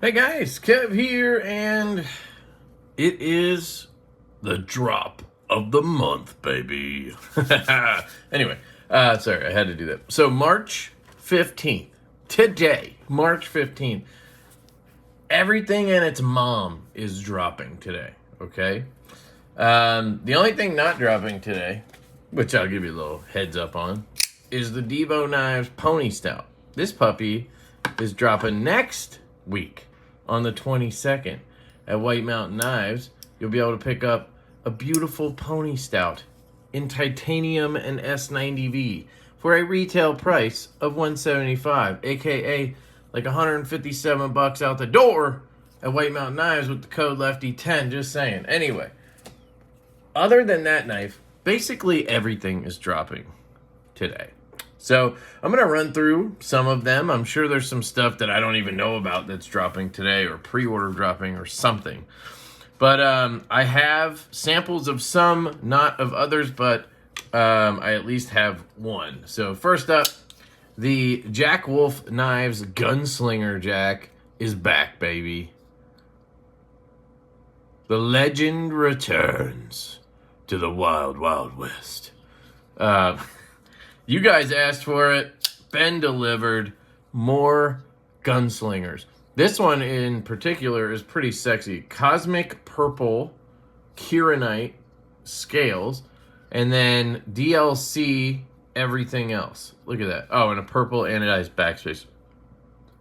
Hey guys, Kev here, and it is the drop of the month, baby. Anyway, sorry, I had to do that. So March 15th, today, March 15th, everything and its mom is dropping today, okay? The only thing not dropping today, which I'll give you a little heads up on, is the Divo Knives Pony Stout. This puppy is dropping next week on the 22nd at White Mountain Knives. You'll be able to pick up a beautiful pony stout in titanium and S90V for a retail price of $175, aka like $157 out the door at White Mountain Knives with the code LeftyEDC. Just saying. Anyway, other than that knife, basically everything is dropping today. So I'm going to run through some of them. I'm sure there's some stuff that I don't even know about that's dropping today or pre-order dropping or something. But I have samples of some, not of others, but I at least have one. So first up, the Jack Wolf Knives Gunslinger Jack is back, baby. The legend returns to the wild, wild west. You guys asked for it, been delivered, more gunslingers. This one in particular is pretty sexy. Cosmic purple Kieranite scales, and then DLC everything else. Look at that. Oh, and a purple anodized backspace.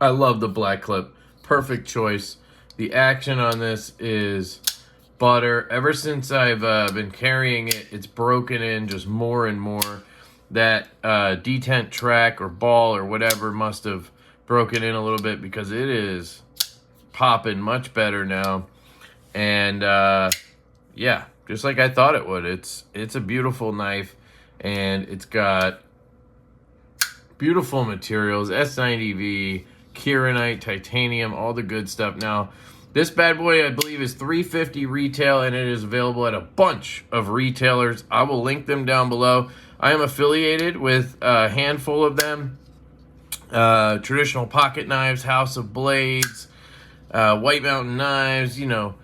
I love the black clip. Perfect choice. The action on this is butter. Ever since I've been carrying it, it's broken in just more and more. That detent track or ball or whatever must have broken in a little bit because it is popping much better now. And yeah, just like I thought it would. It's a beautiful knife, and it's got beautiful materials, S90V, Kieranite, titanium, all the good stuff. Now, this bad boy, I believe, is $350 retail, and it is available at a bunch of retailers. I will link them down below. I am affiliated with a handful of them. Traditional Pocket Knives, House of Blades, White Mountain Knives, you know,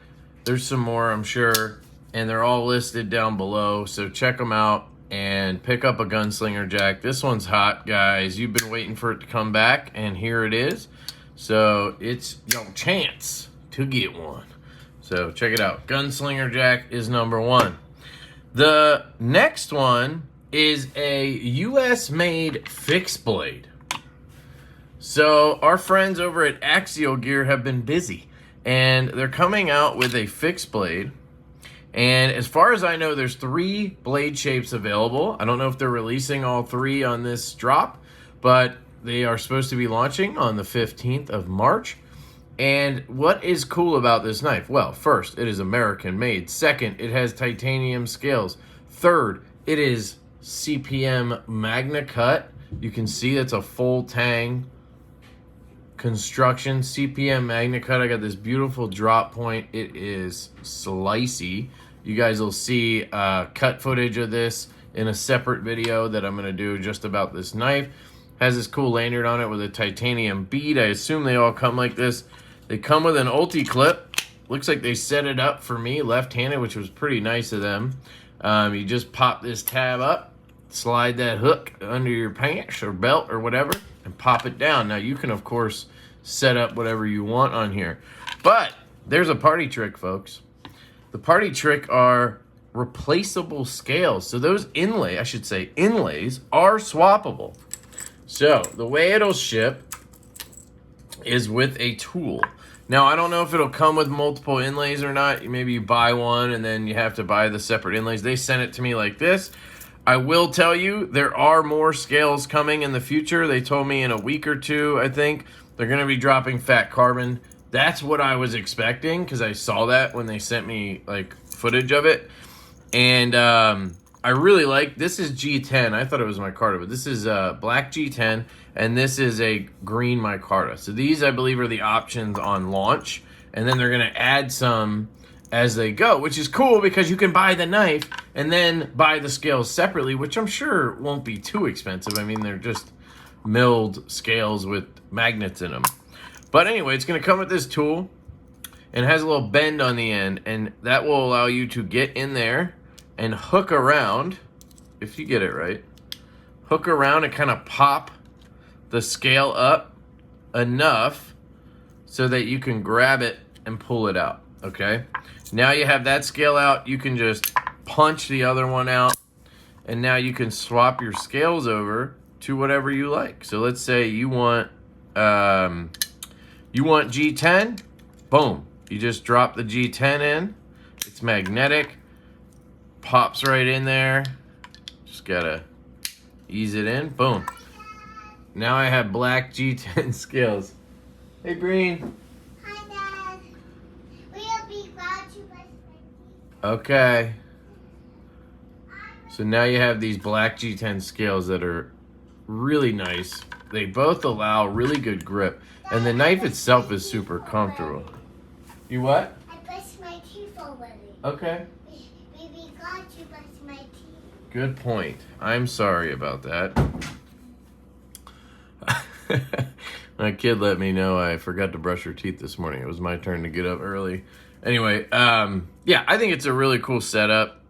there's some more, I'm sure. And they're all listed down below, so check them out and pick up a Gunslinger Jack. This one's hot, guys. You've been waiting for it to come back, and here it is. So it's your chance to get one. So check it out. Gunslinger Jack is number one. The next one is a US-made fixed blade. So our friends over at Axial Gear have been busy, and they're coming out with a fixed blade. And as far as I know, there's 3 blade shapes available. I don't know if they're releasing all 3 on this drop, but they are supposed to be launching on the 15th of March. And what is cool about this knife? Well, first, it is American made. Second, it has titanium scales. Third, it is CPM Magna Cut. You can see it's a full tang construction. CPM Magna Cut. I got this beautiful drop point. It is slicey. You guys will see cut footage of this in a separate video that I'm going to do just about this knife. Has this cool lanyard on it with a titanium bead. I assume they all come like this. They come with an ulti clip. Looks like they set it up for me left-handed, which was pretty nice of them. You just pop this tab up, slide that hook under your pants or belt or whatever, and pop it down. Now, you can, of course, set up whatever you want on here. But there's a party trick, folks. The party trick are replaceable scales. So those inlays are swappable. So the way it'll ship is with a tool. Now, I don't know if it'll come with multiple inlays or not. Maybe you buy one and then you have to buy the separate inlays. They sent it to me like this. I will tell you, there are more scales coming in the future. They told me in a week or two, I think, they're going to be dropping fat carbon. That's what I was expecting because I saw that when they sent me like footage of it. And I really like, this is G10. I thought it was micarta, but this is black G10, and this is a green micarta. So these, I believe, are the options on launch, and then they're going to add some as they go, which is cool because you can buy the knife and then buy the scales separately, which I'm sure won't be too expensive. I mean, they're just milled scales with magnets in them. But anyway, it's going to come with this tool and has a little bend on the end, and that will allow you to get in there and hook around, if you get it right, hook around and kind of pop the scale up enough so that you can grab it and pull it out, okay? Now you have that scale out, you can just punch the other one out, and now you can swap your scales over to whatever you like. So let's say you want G10, boom. You just drop the G10 in. It's magnetic, pops right in there. Just gotta ease it in, boom. Now I have black G10 scales. Hey, Breen. Hi, Dad. We'll be glad to brush my teeth. Okay. So now you have these black G10 scales that are really nice. They both allow really good grip. And the knife itself is super comfortable. You what? I brushed my teeth already. Okay. We got to brush my teeth. Good point. I'm sorry about that. My kid let me know I forgot to brush her teeth this morning. It was my turn to get up early. Anyway, yeah, I think it's a really cool setup.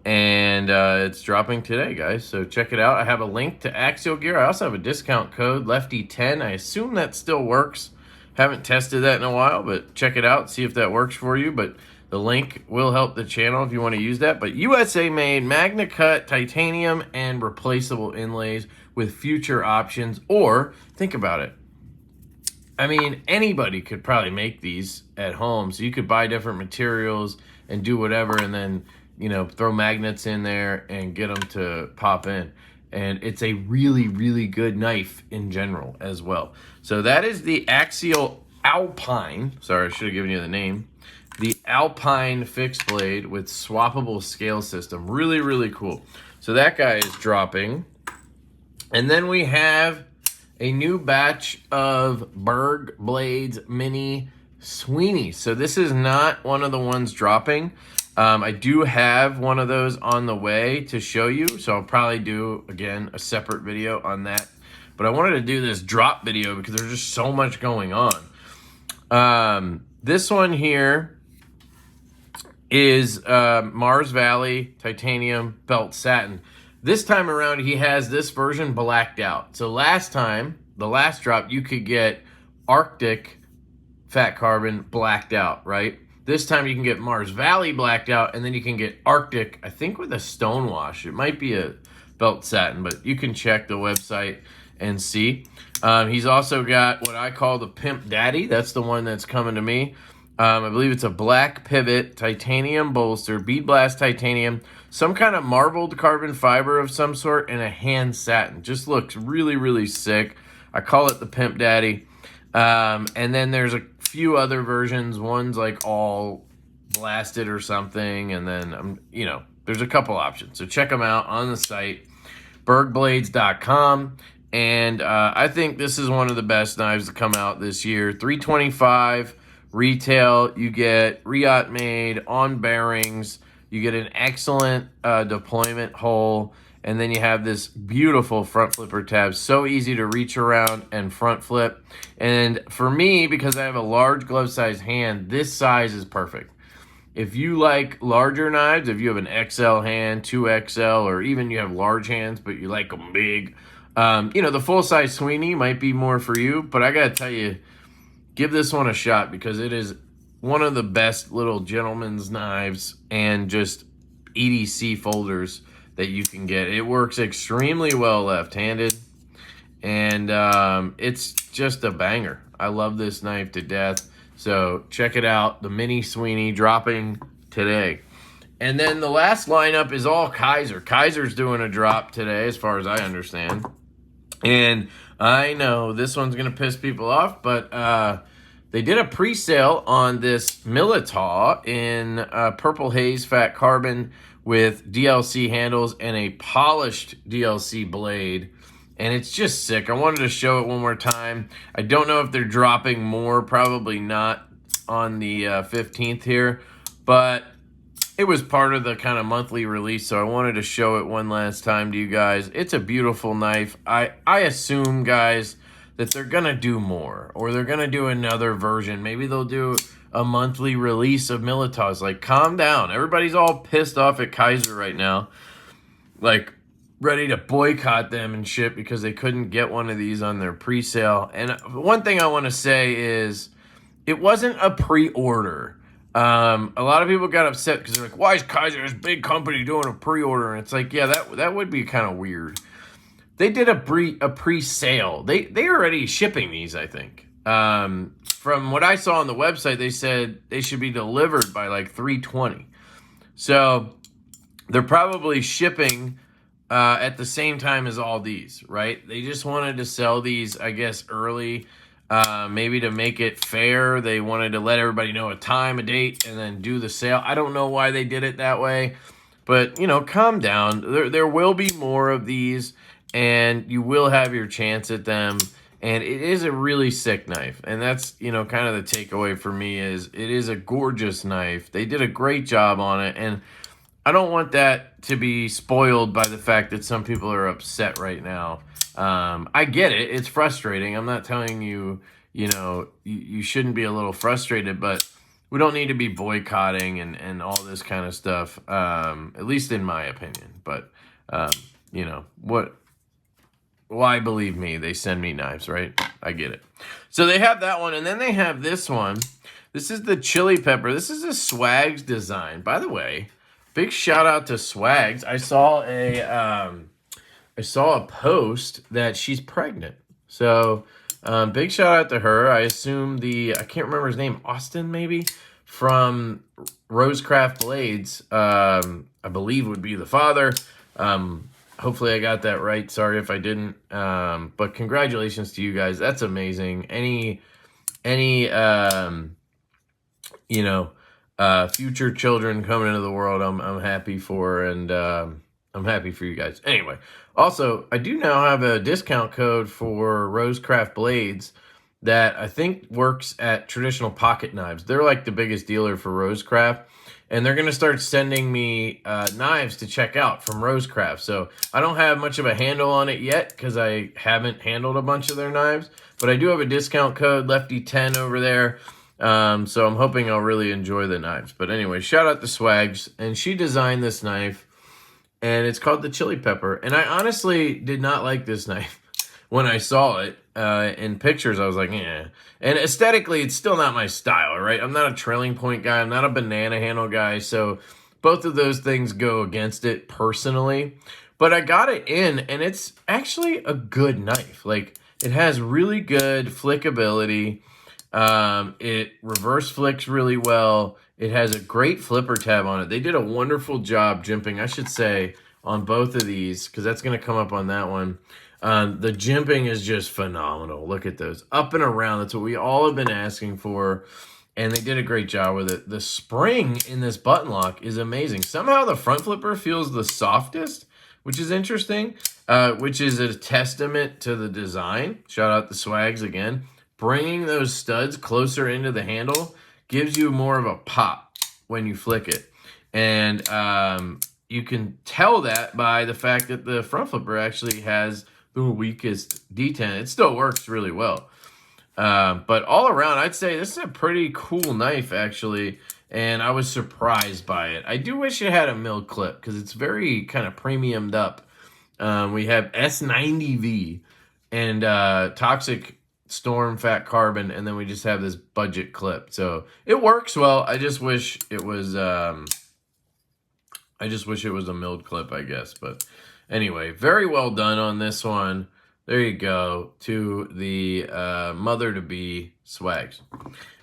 And it's dropping today, guys. So check it out. I have a link to Axial gear. I also have a discount code, Lefty10. I assume that still works. Haven't tested that in a while, but check it out. See if that works for you. But the link will help the channel if you want to use that. But USA made, Magna Cut, titanium, and replaceable inlays with future options. Or, think about it. I mean, anybody could probably make these at home. So you could buy different materials and do whatever, and then, you know, throw magnets in there and get them to pop in. And it's a really, really good knife in general as well. So that is the Axial Alpine. Sorry, I should have given you the name. The Alpine fixed blade with swappable scale system. Really, really cool. So that guy is dropping. And then we have a new batch of Berg Blades Mini Sweeney. So this is not one of the ones dropping. I do have one of those on the way to show you, so I'll probably do, again, a separate video on that. But I wanted to do this drop video because there's just so much going on. This one here is Mars Valley Titanium Belt Satin. This time around, he has this version blacked out. So last time, the last drop, you could get Arctic Fat Carbon blacked out, right? This time you can get Mars Valley blacked out, and then you can get Arctic, I think with a stone wash. It might be a belt satin, but you can check the website and see. He's also got what I call the Pimp Daddy. That's the one that's coming to me. I believe it's a black pivot, titanium bolster, bead blast titanium, some kind of marbled carbon fiber of some sort, and a hand satin. Just looks really, really sick. I call it the Pimp Daddy. And then there's a few other versions. One's like all blasted or something, and then you know, there's a couple options. So check them out on the site, bergblades.com. And I think this is one of the best knives to come out this year. $325 retail. You get Riot made on bearings. You get an excellent deployment hole. And then you have this beautiful front flipper tab. So easy to reach around and front flip. And for me, because I have a large glove size hand, this size is perfect. If you like larger knives, if you have an XL hand, 2XL, or even you have large hands, but you like them big, you know, the full-size Sweeney might be more for you. But I got to tell you, give this one a shot because it is one of the best little gentleman's knives and just EDC folders that you can get. It works extremely well left-handed, and it's just a banger. I love this knife to death. So check it out, the Mini Sweeney dropping today. And then the last lineup is all Kaiser. Kaiser's doing a drop today, as far as I understand. And I know this one's going to piss people off, but they did a pre-sale on this Militaw in Purple Haze Fat Carbon with DLC handles and a polished DLC blade. And it's just sick. I wanted to show it one more time. I don't know if they're dropping more. Probably not on the 15th here. But it was part of the kind of monthly release, so I wanted to show it one last time to you guys. It's a beautiful knife. I assume, guys, that they're going to do more, or they're going to do another version. Maybe they'll do a monthly release of Militas. Like, calm down. Everybody's all pissed off at Kaiser right now. Like, ready to boycott them and shit because they couldn't get one of these on their pre-sale. And one thing I want to say is it wasn't a pre-order. A lot of people got upset because they're like, why is Kaiser, this big company, doing a pre-order? And it's like, yeah, that would be kind of weird. They did a pre-sale. They already shipping these, I think. From what I saw on the website, they said they should be delivered by like 3/20. So they're probably shipping at the same time as all these, right? They just wanted to sell these, I guess, early, maybe to make it fair. They wanted to let everybody know a time, a date, and then do the sale. I don't know why they did it that way, but, you know, calm down. There will be more of these, and you will have your chance at them. And it is a really sick knife. And that's, you know, kind of the takeaway for me is it is a gorgeous knife. They did a great job on it. And I don't want that to be spoiled by the fact that some people are upset right now. I get it. It's frustrating. I'm not telling you, you know, you shouldn't be a little frustrated, but we don't need to be boycotting and all this kind of stuff, at least in my opinion. But, you know, why believe me? They send me knives, right? I get it. So they have that one, and then they have this one. This is the chili pepper. This is a Swags design. By the way, big shout out to Swags. I saw a post that she's pregnant. So big shout out to her. I assume I can't remember his name, Austin maybe, from Rosecraft Blades, I believe would be the father. Hopefully I got that right. Sorry if I didn't. But congratulations to you guys. That's amazing. Any you know, future children coming into the world, I'm happy for, and I'm happy for you guys. Anyway, also, I do now have a discount code for Rosecraft Blades that I think works at Traditional Pocket Knives. They're like the biggest dealer for Rosecraft. And they're going to start sending me knives to check out from Rosecraft. So I don't have much of a handle on it yet because I haven't handled a bunch of their knives. But I do have a discount code, Lefty10 over there. So I'm hoping I'll really enjoy the knives. But anyway, shout out to Swags. And she designed this knife. And it's called the Chili Pepper. And I honestly did not like this knife when I saw it. In pictures, I was like, yeah. And aesthetically, it's still not my style, right? I'm not a trailing point guy. I'm not a banana handle guy. So both of those things go against it personally. But I got it in, and it's actually a good knife. Like, it has really good flickability. It reverse flicks really well. It has a great flipper tab on it. They did a wonderful job jimping, I should say, on both of these, because that's going to come up on that one. The jimping is just phenomenal. Look at those. Up and around. That's what we all have been asking for. And they did a great job with it. The spring in this button lock is amazing. Somehow the front flipper feels the softest, which is interesting, which is a testament to the design. Shout out to Swags again. Bringing those studs closer into the handle gives you more of a pop when you flick it. And you can tell that by the fact that the front flipper actually has the weakest detent. It still works really well. But all around, I'd say this is a pretty cool knife, actually. And I was surprised by it. I do wish it had a milled clip because it's very kind of premiumed up. We have S90V and Toxic Storm Fat Carbon. And then we just have this budget clip. So it works well. I just wish it was... a milled clip, I guess. But anyway, very well done on this one. There you go, to the mother-to-be Swags.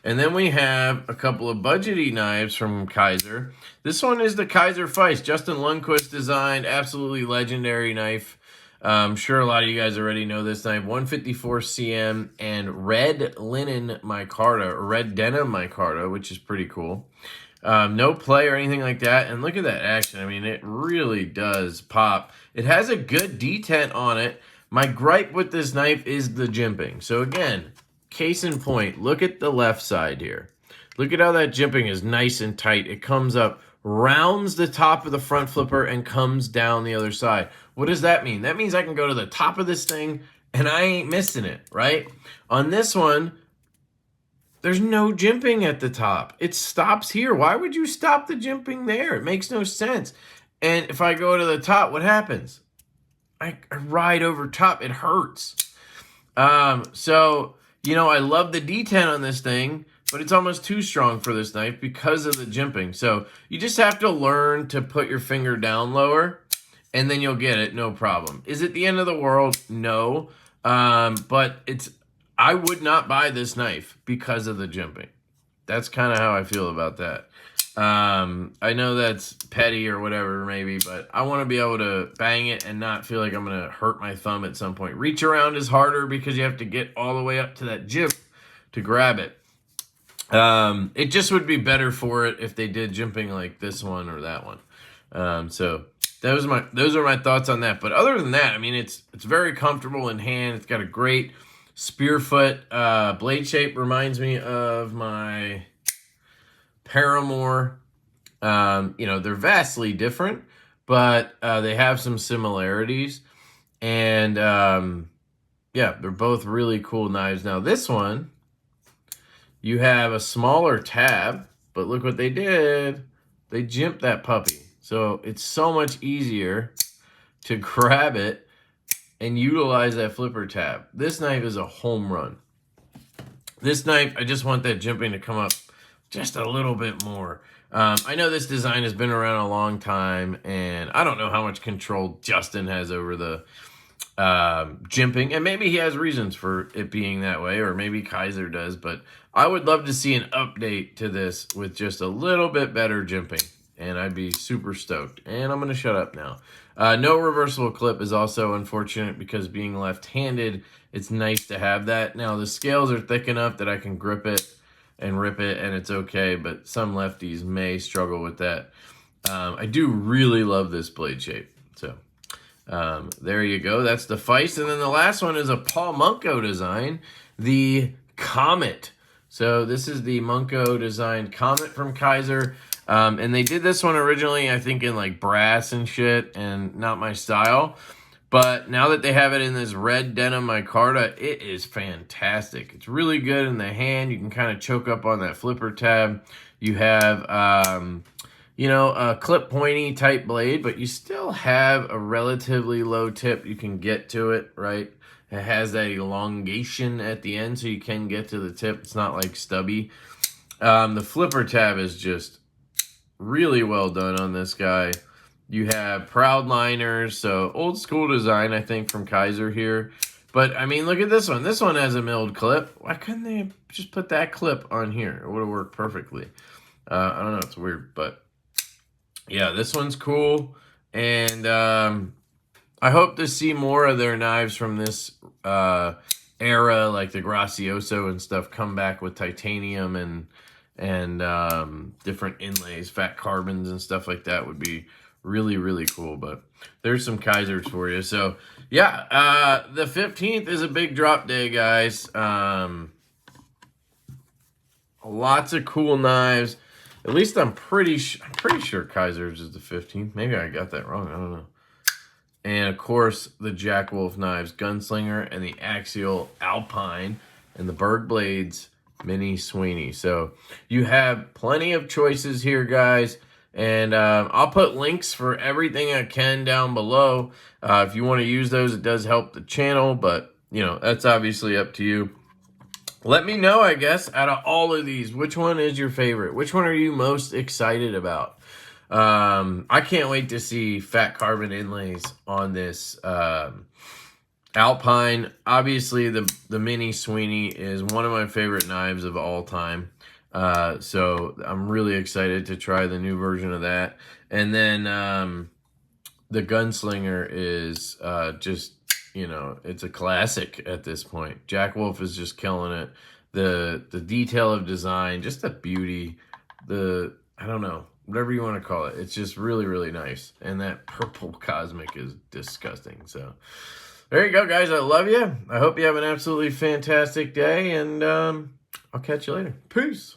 And then we have a couple of budgety knives from Kaiser. This one is the Kaiser Feist. Justin Lundquist designed, absolutely legendary knife. I'm sure a lot of you guys already know this knife. 154 cm and red linen micarta, or red denim micarta, which is pretty cool. No play or anything like that. And look at that action. I mean, it really does pop. It has a good detent on it. My gripe with this knife is the jimping. So again, case in point, look at the left side here. Look at how that jimping is nice and tight. It comes up, rounds the top of the front flipper, and comes down the other side. What does that mean? That means I can go to the top of this thing and I ain't missing it, right? On this one, there's no jimping at the top. It stops here. Why would you stop the jimping there? It makes no sense. And if I go to the top, what happens? I ride over top. It hurts. So, you know, I love the D10 on this thing, but it's almost too strong for this knife because of the jimping. So you just have to learn to put your finger down lower, and then you'll get it, no problem. Is it the end of the world? No. But I would not buy this knife because of the jimping. That's kind of how I feel about that. I know that's petty or whatever maybe, but I want to be able to bang it and not feel like I'm going to hurt my thumb at some point. Reach around is harder because you have to get all the way up to that jimp to grab it. It just would be better for it if they did jimping like this one or that one. So those are my thoughts on that. But other than that, I mean, it's very comfortable in hand. It's got a great spear foot. Blade shape reminds me of my Paramour. You know, they're vastly different, but they have some similarities. And yeah, they're both really cool knives. Now this one, you have a smaller tab, but look what they did. They jimped that puppy. So it's so much easier to grab it and utilize that flipper tab. This knife is a home run. This knife, I just want that jimping to come up just a little bit more. I know this design has been around a long time, and I don't know how much control Justin has over the jimping, and maybe he has reasons for it being that way, or maybe Kaiser does, but I would love to see an update to this with just a little bit better jimping, and I'd be super stoked. And I'm going to shut up now. No reversible clip is also unfortunate because being left-handed, it's nice to have that. Now, the scales are thick enough that I can grip it and rip it, and it's okay, but some lefties may struggle with that. I do really love this blade shape, so there you go. That's the Feist. And then the last one is a Paul Munko design, the Comet. So this is the Munko designed Comet from Kaiser. And they did this one originally, I think, in like brass and shit, and not my style. But now that they have it in this red denim micarta, it is fantastic. It's really good in the hand. You can kind of choke up on that flipper tab. You have, you know, a clip pointy type blade, but you still have a relatively low tip. You can get to it, right? It has that elongation at the end, so you can get to the tip. It's not like stubby. The flipper tab is just really well done on this guy. You have proud liners, so old school design, I think, from Kaiser here. But, I mean, look at this one. This one has a milled clip. Why couldn't they just put that clip on here? It would have worked perfectly. I don't know. It's weird, but yeah, this one's cool. And I hope to see more of their knives from this era, like the Gracioso and stuff, come back with titanium and different inlays, fat carbons and stuff like that would be really, really cool. But there's some Kaisers for you. So yeah, the 15th is a big drop day, guys. Lots of cool knives. At least I'm pretty sure Kaiser's is the 15th. Maybe I got that wrong. I don't know. And of course, the Jack Wolf knives, Gunslinger, and the Axial Alpine, and the Berg blades, Mini Sweeney. So you have plenty of choices here, guys. And I'll put links for everything I can down below. If you want to use those, it does help the channel. But, you know, that's obviously up to you. Let me know, I guess, out of all of these, which one is your favorite? Which one are you most excited about? I can't wait to see fat carbon inlays on this Alpine. Obviously, the Mini Sweeney is one of my favorite knives of all time. So I'm really excited to try the new version of that. And then the Gunslinger is just, you know, it's a classic at this point. Jack Wolf is just killing it. The detail of design, just the beauty, I don't know, whatever you want to call it. It's just really, really nice. And that purple cosmic is disgusting. So there you go, guys. I love you. I hope you have an absolutely fantastic day, and I'll catch you later. Peace.